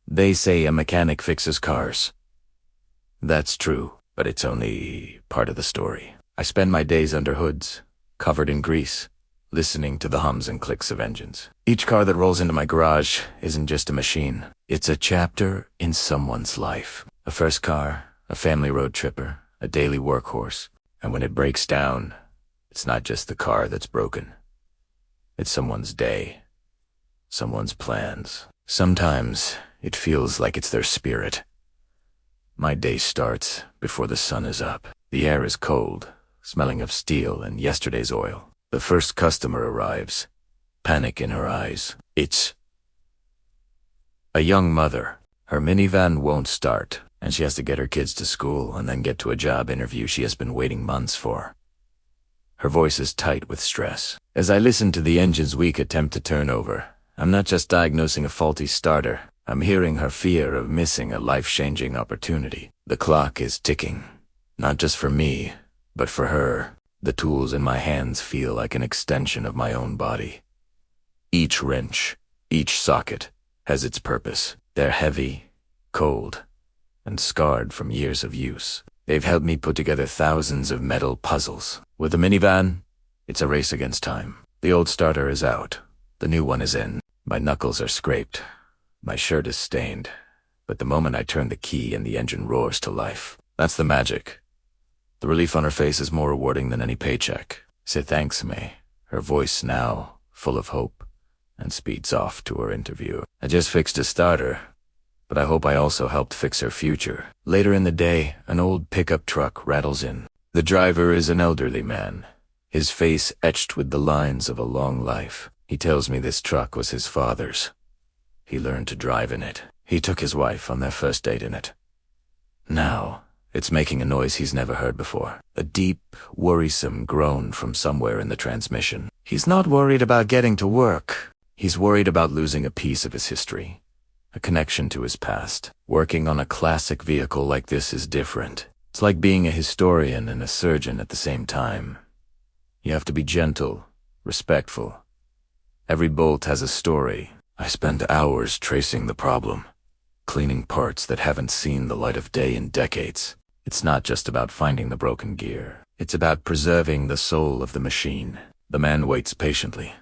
They say a mechanic fixes cars. That's true, but it's only part of the story. I spend my days under hoods, covered in grease, listening to the hums and clicks of engines. Each car that rolls into my garage isn't just a machine. It's a chapter in someone's life. A first car, a family road tripper, a daily workhorse. And when it breaks down, it's not just the car that's broken. It's someone's day, someone's plans. Sometimes it feels like it's their spirit. My day starts before the sun is up. The air is cold, smelling of steel and yesterday's oil. The first customer arrives, panic in her eyes. It's a young mother. Her minivan won't start, and she has to get her kids to school and then get to a job interview she has been waiting months for. Her voice is tight with stress. As I listen to the engine's weak attempt to turn over, I'm not just diagnosing a faulty starter. I'm hearing her fear of missing a life-changing opportunity. The clock is ticking, not just for me, but for her. The tools in my hands feel like an extension of my own body. Each wrench, each socket, has its purpose. They're heavy, cold, and scarred from years of use. They've helped me put together thousands of metal puzzles. With the minivan, it's a race against time. The old starter is out. The new one is in. My knuckles are scraped. My shirt is stained. But the moment I turn the key and the engine roars to life, that's the magic. The relief on her face is more rewarding than any paycheck. Say thanks, May. Her voice now full of hope, and speeds off to her interview. I just fixed a starter, but I hope I also helped fix her future. Later in the day, an old pickup truck rattles in. The driver is an elderly man, his face etched with the lines of a long life. He tells me this truck was his father's. He learned to drive in it. He took his wife on their first date in it. Now, it's making a noise he's never heard before. A deep, worrisome groan from somewhere in the transmission. He's not worried about getting to work. He's worried about losing a piece of his history, a connection to his past. Working on a classic vehicle like this is different. It's like being a historian and a surgeon at the same time. You have to be gentle, respectful. Every bolt has a story. I spend hours tracing the problem, cleaning parts that haven't seen the light of day in decades. It's not just about finding the broken gear. It's about preserving the soul of the machine. The man waits patiently,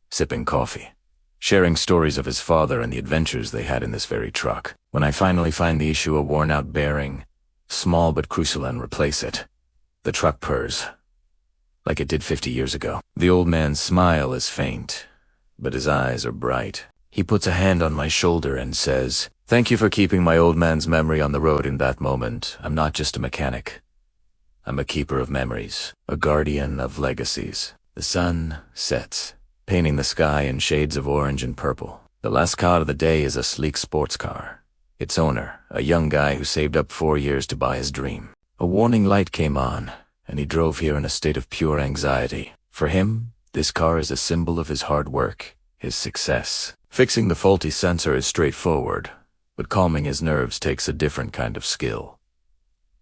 sipping coffee, sharing stories of his father and the adventures they had in this very truck. When I finally find the issue, a worn-out bearing, small but crucial, and replace it, the truck purrs, like it did 50 years ago. The old man's smile is faint, but his eyes are bright. He puts a hand on my shoulder and says, "Thank you for keeping my old man's memory on the road in that moment. I'm not just a mechanic. I'm a keeper of memories, a guardian of legacies." The sun sets, painting the sky in shades of orange and purple. The last car of the day is a sleek sports car. Its owner, a young guy who saved up 4 years to buy his dream. A warning light came on, and he drove here in a state of pure anxiety. For him, this car is a symbol of his hard work, his success. Fixing the faulty sensor is straightforward, but calming his nerves takes a different kind of skill.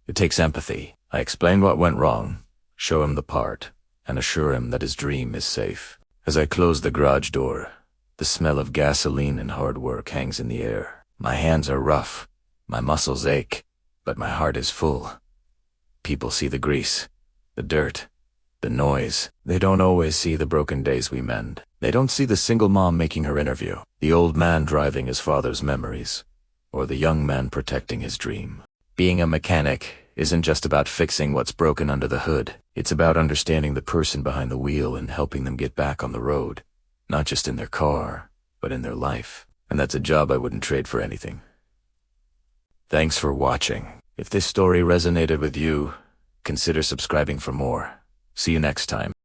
It takes empathy. I explain what went wrong, show him the part, and assure him that his dream is safe. As I close the garage door, the smell of gasoline and hard work hangs in the air. My hands are rough, my muscles ache, but my heart is full. People see the grease, the dirt, the noise. They don't always see the broken days we mend. They don't see the single mom making her interview, the old man driving his father's memories, or the young man protecting his dream. Being a mechanic isn't just about fixing what's broken under the hood. It's about understanding the person behind the wheel and helping them get back on the road, not just in their car, but in their life. And that's a job I wouldn't trade for anything. Thanks for watching. If this story resonated with you, consider subscribing for more. See you next time.